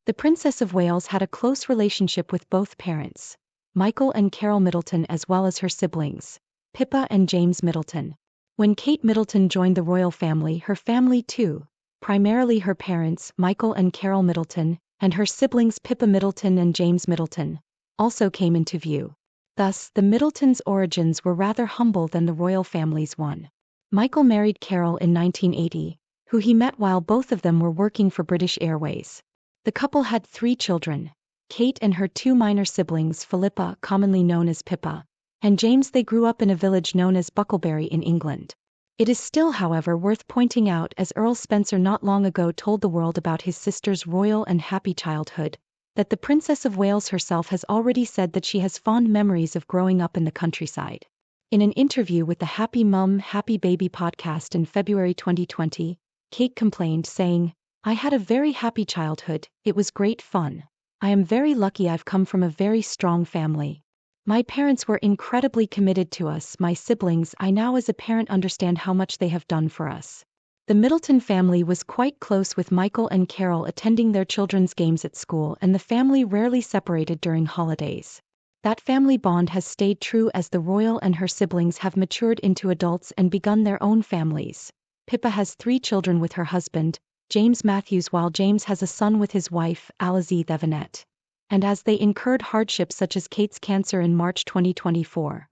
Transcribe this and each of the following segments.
The Princess of Wales had a close relationship with both parents, Michael and Carol Middleton, as well as her siblings, Pippa and James Middleton. When Kate Middleton joined the royal family, her family too, primarily her parents, Michael and Carol Middleton, and her siblings Pippa Middleton and James Middleton, also came into view. Thus, the Middletons' origins were rather humble than the royal family's one. Michael married Carol in 1980, who he met while both of them were working for British Airways. The couple had 3 children, Kate and her 2 minor siblings Philippa, commonly known as Pippa, and James. They grew up in a village known as Bucklebury in England. It is still, however, worth pointing out, as Earl Spencer not long ago told the world about his sister's royal and happy childhood, that the Princess of Wales herself has already said that she has fond memories of growing up in the countryside. In an interview with the Happy Mum, Happy Baby podcast in February 2020, Kate complained, saying, "I had a very happy childhood, it was great fun. I am very lucky I've come from a very strong family. My parents were incredibly committed to us, my siblings. I now as a parent understand how much they have done for us." The Middleton family was quite close, with Michael and Carol attending their children's games at school, and the family rarely separated during holidays. That family bond has stayed true as the royal and her siblings have matured into adults and begun their own families. Pippa has 3 children with her husband, James Matthews, while James has a son with his wife, Alizée Thevenet. And as they incurred hardships such as Kate's cancer in March 2024.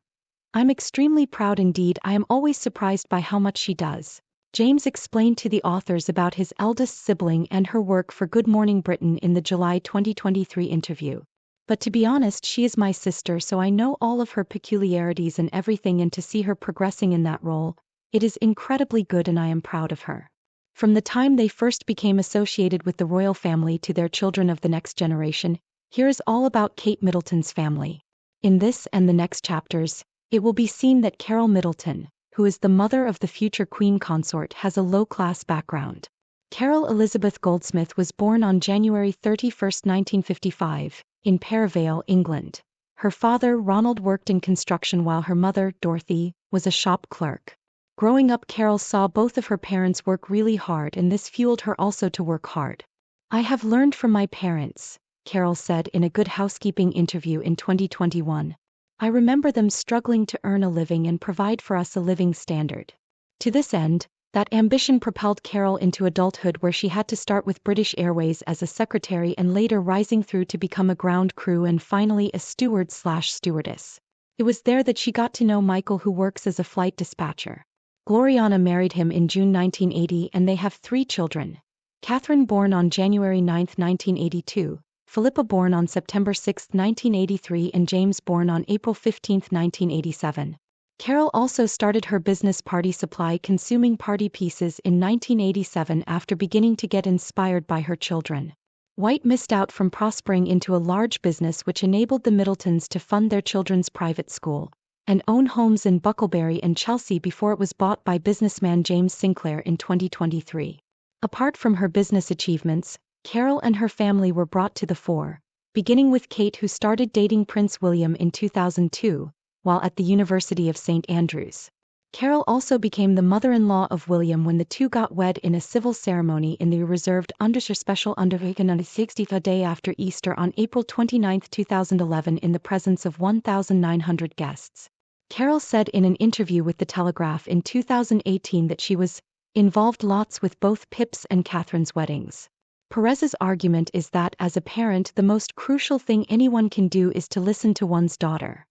"I'm extremely proud indeed. I am always surprised by how much she does," James explained to the authors about his eldest sibling and her work for Good Morning Britain in the July 2023 interview. "But to be honest, she is my sister, so I know all of her peculiarities and everything, and to see her progressing in that role, it is incredibly good and I am proud of her." From the time they first became associated with the royal family to their children of the next generation, here is all about Kate Middleton's family. In this and the next chapters, it will be seen that Carol Middleton, who is the mother of the future Queen Consort, has a low-class background. Carol Elizabeth Goldsmith was born on January 31, 1955, in Perivale, England. Her father, Ronald, worked in construction while her mother, Dorothy, was a shop clerk. Growing up, Carol saw both of her parents work really hard, and this fueled her also to work hard. "I have learned from my parents," Carol said in a Good Housekeeping interview in 2021. "I remember them struggling to earn a living and provide for us a living standard." To this end, that ambition propelled Carol into adulthood, where she had to start with British Airways as a secretary and later rising through to become a ground crew and finally a steward/stewardess. It was there that she got to know Michael, who works as a flight dispatcher. Gloriana married him in June 1980 and they have 3 children. Catherine, born on January 9, 1982, Philippa, born on September 6, 1983, and James, born on April 15, 1987. Carol also started her business Party Supply, consuming party pieces in 1987 after beginning to get inspired by her children. White missed out from prospering into a large business which enabled the Middletons to fund their children's private school and own homes in Bucklebury and Chelsea before it was bought by businessman James Sinclair in 2023. Apart from her business achievements, Carol and her family were brought to the fore, beginning with Kate, who started dating Prince William in 2002, while at the University of St. Andrews. Carol also became the mother-in-law of William when the two got wed in a civil ceremony in the reserved Undershire Special Undertaken on the 60th day after Easter on April 29, 2011, in the presence of 1,900 guests. Carol said in an interview with The Telegraph in 2018 that she was involved lots with both Pip's and Catherine's weddings. Perez's argument is that as a parent, the most crucial thing anyone can do is to listen to one's daughter.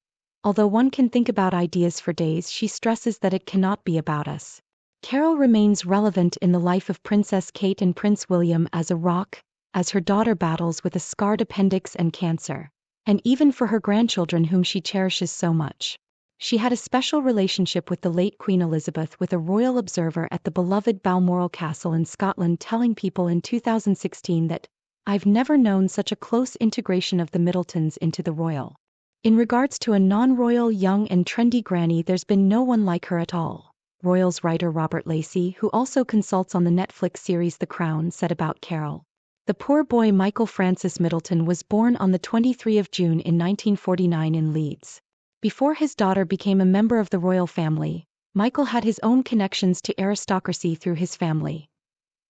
Although one can think about ideas for days, she stresses that it cannot be about us. Carol remains relevant in the life of Princess Kate and Prince William as a rock, as her daughter battles with a scarred appendix and cancer, and even for her grandchildren whom she cherishes so much. She had a special relationship with the late Queen Elizabeth, with a royal observer at the beloved Balmoral Castle in Scotland telling People in 2016 that, "I've never known such a close integration of the Middletons into the royal. In regards to a non-royal, young and trendy granny, there's been no one like her at all," Royals writer Robert Lacey, who also consults on the Netflix series The Crown, said about Carol. The poor boy Michael Francis Middleton was born on the 23rd of June in 1949 in Leeds. Before his daughter became a member of the royal family, Michael had his own connections to aristocracy through his family.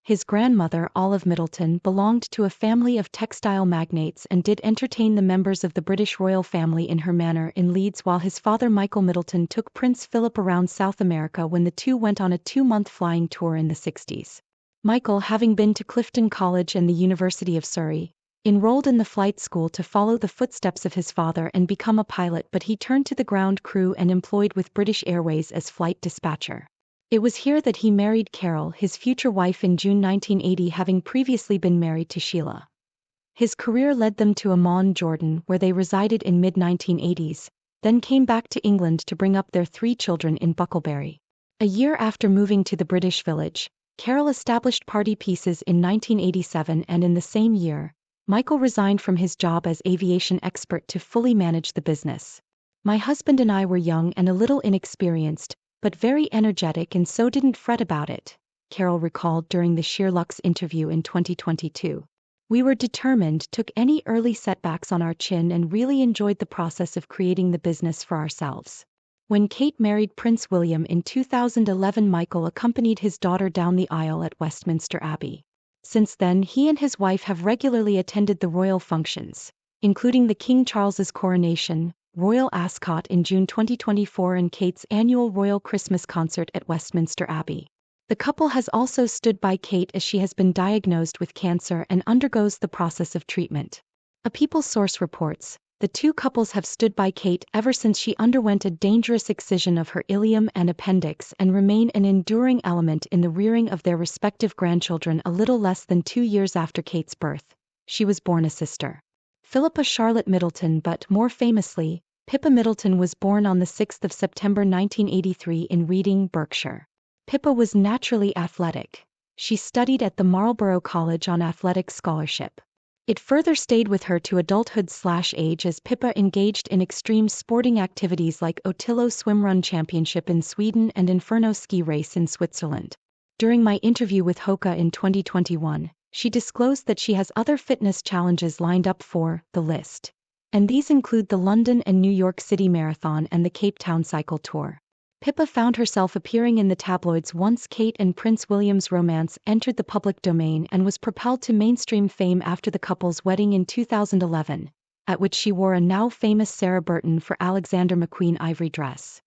His grandmother, Olive Middleton, belonged to a family of textile magnates and did entertain the members of the British royal family in her manor in Leeds, while his father Michael Middleton took Prince Philip around South America when the two went on a 2-month flying tour in the 60s. Michael, having been to Clifton College and the University of Surrey, enrolled in the flight school to follow the footsteps of his father and become a pilot, but he turned to the ground crew and employed with British Airways as flight dispatcher. It was here that he married Carol, his future wife, in June 1980, having previously been married to Sheila. His career led them to Amman, Jordan, where they resided in mid-1980s, then came back to England to bring up their 3 children in Bucklebury. A year after moving to the British village, Carol established Party Pieces in 1987, and in the same year, Michael resigned from his job as aviation expert to fully manage the business. "My husband and I were young and a little inexperienced, but very energetic, and so didn't fret about it," Carol recalled during the Sheer Luxe interview in 2022. "We were determined, took any early setbacks on our chin, and really enjoyed the process of creating the business for ourselves." When Kate married Prince William in 2011, Michael accompanied his daughter down the aisle at Westminster Abbey. Since then, he and his wife have regularly attended the royal functions, including the King Charles's coronation, Royal Ascot in June 2024, and Kate's annual Royal Christmas concert at Westminster Abbey. The couple has also stood by Kate as she has been diagnosed with cancer and undergoes the process of treatment. A People source reports, the two couples have stood by Kate ever since she underwent a dangerous excision of her ileum and appendix, and remain an enduring element in the rearing of their respective grandchildren. A little less than 2 years after Kate's birth, she was born a sister, Philippa Charlotte Middleton, but more famously, Pippa Middleton, was born on the 6th of September 1983 in Reading, Berkshire. Pippa was naturally athletic. She studied at the Marlborough College on athletic scholarship. It further stayed with her to adulthood/age as Pippa engaged in extreme sporting activities like Otillo Swimrun Championship in Sweden and Inferno ski race in Switzerland. During my interview with Hoka in 2021, she disclosed that she has other fitness challenges lined up for the list, and these include the London and New York City Marathon and the Cape Town Cycle Tour. Pippa found herself appearing in the tabloids once Kate and Prince William's romance entered the public domain, and was propelled to mainstream fame after the couple's wedding in 2011, at which she wore a now famous Sarah Burton for Alexander McQueen ivory dress.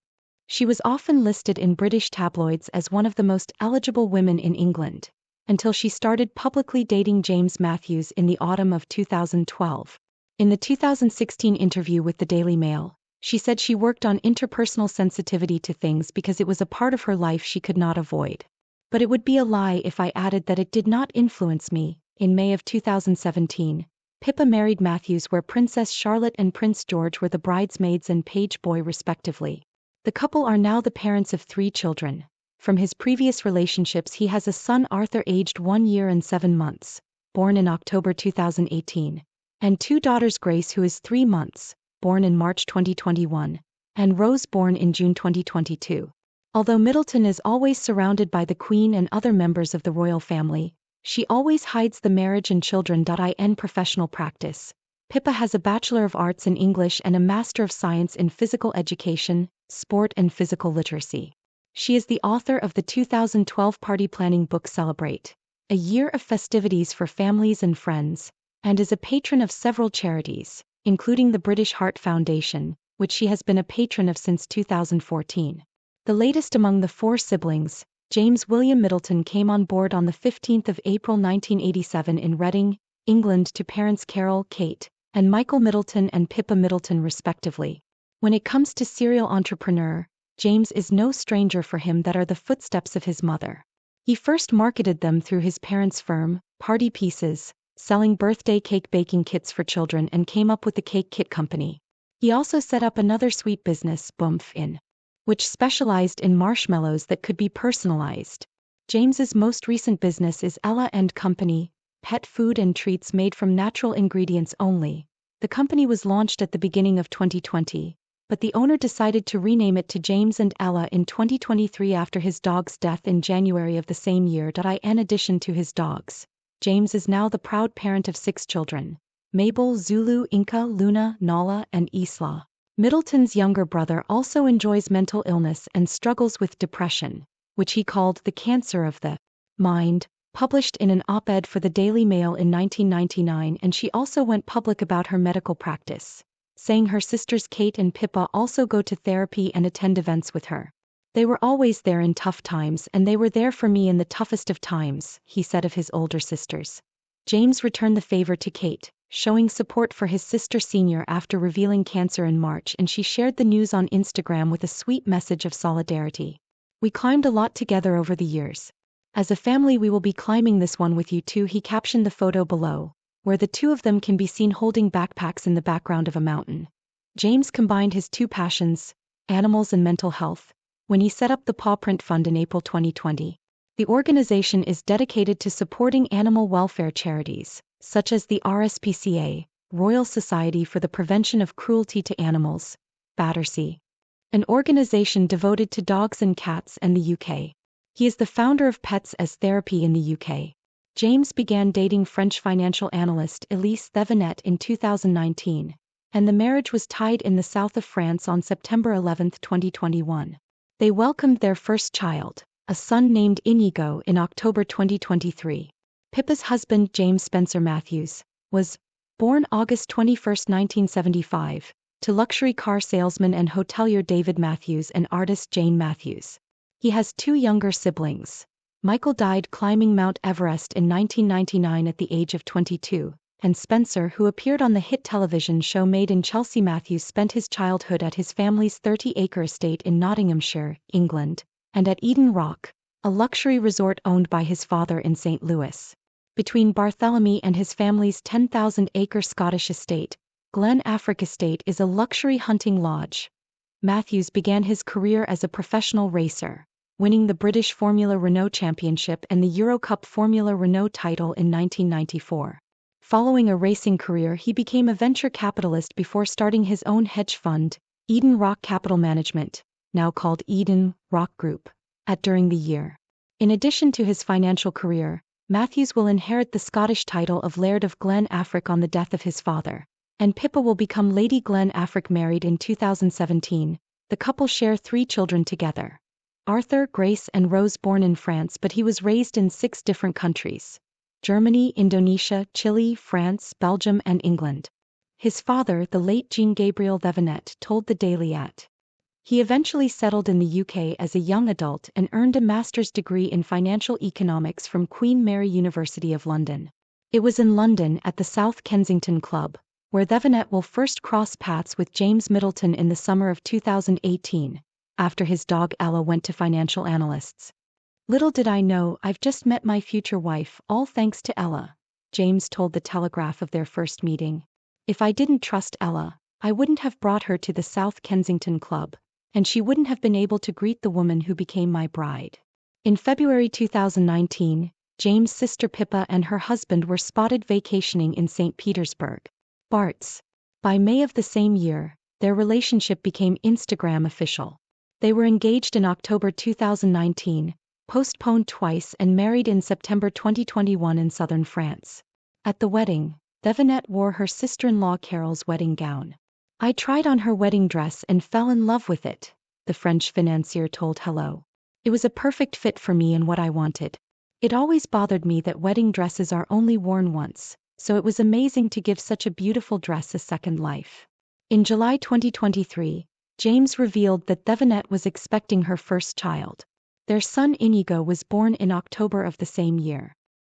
She was often listed in British tabloids as one of the most eligible women in England, until she started publicly dating James Matthews in the autumn of 2012. In the 2016 interview with the Daily Mail, she said she worked on interpersonal sensitivity to things because it was a part of her life she could not avoid. "But it would be a lie if I added that it did not influence me." In May of 2017, Pippa married Matthews, where Princess Charlotte and Prince George were the bridesmaids and page boy respectively. The couple are now the parents of 3 children. From his previous relationships, he has a son, Arthur, aged 1 year and 7 months, born in October 2018, and 2 daughters, Grace, who is 3 months, born in March 2021, and Rose, born in June 2022. Although Middleton is always surrounded by the Queen and other members of the royal family, she always hides the marriage and children. In professional practice, Pippa has a Bachelor of Arts in English and a Master of Science in Physical Education, Sport and Physical Literacy. She is the author of the 2012 party planning book Celebrate, a year of festivities for families and friends, and is a patron of several charities, including the British Heart Foundation, which she has been a patron of since 2014. The latest among the 4 siblings, James William Middleton, came on board on the 15th of April 1987 in Reading, England, to parents Carol, Kate, and Michael Middleton and Pippa Middleton respectively. When it comes to serial entrepreneur, James is no stranger for him that are the footsteps of his mother. He first marketed them through his parents' firm, Party Pieces, selling birthday cake baking kits for children, and came up with the Cake Kit Company. He also set up another sweet business, Boomph In, which specialized in marshmallows that could be personalized. James's most recent business is Ella & Company, pet food and treats made from natural ingredients only. The company was launched at the beginning of 2020, but the owner decided to rename it to James and Ella in 2023 after his dog's death in January of the same year. In addition to his dogs, James is now the proud parent of 6 children: Mabel, Zulu, Inca, Luna, Nala, and Isla. Middleton's younger brother also enjoys mental illness and struggles with depression, which he called the cancer of the mind. published in an op-ed for the Daily Mail in 1999, and she also went public about her medical practice, saying her sisters Kate and Pippa also go to therapy and attend events with her. They were always there in tough times, and they were there for me in the toughest of times, he said of his older sisters. James returned the favor to Kate, showing support for his sister Senior after revealing cancer in March, and she shared the news on Instagram with a sweet message of solidarity. "We climbed a lot together over the years. As a family we will be climbing this one with you too," he captioned the photo below, where the two of them can be seen holding backpacks in the background of a mountain. James combined his two passions, animals and mental health, when he set up the Paw Print Fund in April 2020. The organization is dedicated to supporting animal welfare charities, such as the RSPCA, Royal Society for the Prevention of Cruelty to Animals, Battersea, an organization devoted to dogs and cats, and the UK. He is the founder of Pets as Therapy in the UK. James began dating French financial analyst Elise Thevenet in 2019, and the marriage was tied in the south of France on September 11, 2021. They welcomed their first child, a son named Inigo, in October 2023. Pippa's husband, James Spencer Matthews, was born August 21, 1975, to luxury car salesman and hotelier David Matthews and artist Jane Matthews. He has two younger siblings. Michael died climbing Mount Everest in 1999 at the age of 22, and Spencer, who appeared on the hit television show Made in Chelsea Matthews, spent his childhood at his family's 30-acre estate in Nottinghamshire, England, and at Eden Rock, a luxury resort owned by his father in St. Louis. Between Barthélemy and his family's 10,000-acre Scottish estate, Glen Affric Estate is a luxury hunting lodge. Matthews began his career as a professional racer, winning the British Formula Renault Championship and the Eurocup Formula Renault title in 1994. Following a racing career, he became a venture capitalist before starting his own hedge fund, Eden Rock Capital Management, now called Eden Rock Group, during the year. In addition to his financial career, Matthews will inherit the Scottish title of Laird of Glen Affric on the death of his father, and Pippa will become Lady Glen Affric. Married in 2017, the couple share 3 children together: Arthur, Grace and Rose. Born in France, but he was raised in 6 different countries: Germany, Indonesia, Chile, France, Belgium and England. His father, the late Jean-Gabriel Thevenet, told the Daily he eventually settled in the UK as a young adult and earned a master's degree in financial economics from Queen Mary University of London. It was in London at the South Kensington Club, where Thevenet will first cross paths with James Middleton in the summer of 2018, after his dog Ella went to financial analysts. "Little did I know, I've just met my future wife, all thanks to Ella," James told the Telegraph of their first meeting. "If I didn't trust Ella, I wouldn't have brought her to the South Kensington Club, and she wouldn't have been able to greet the woman who became my bride." In February 2019, James' sister Pippa and her husband were spotted vacationing in St. Petersburg, Barts. By May of the same year, their relationship became Instagram official. They were engaged in October 2019, postponed twice, and married in September 2021 in southern France. At the wedding, Thevenet wore her sister-in-law Carol's wedding gown. "I tried on her wedding dress and fell in love with it," the French financier told Hello. "It was a perfect fit for me and what I wanted. It always bothered me that wedding dresses are only worn once, so it was amazing to give such a beautiful dress a second life." In July 2023, James revealed that Thevenet was expecting her first child. Their son Inigo was born in October of the same year.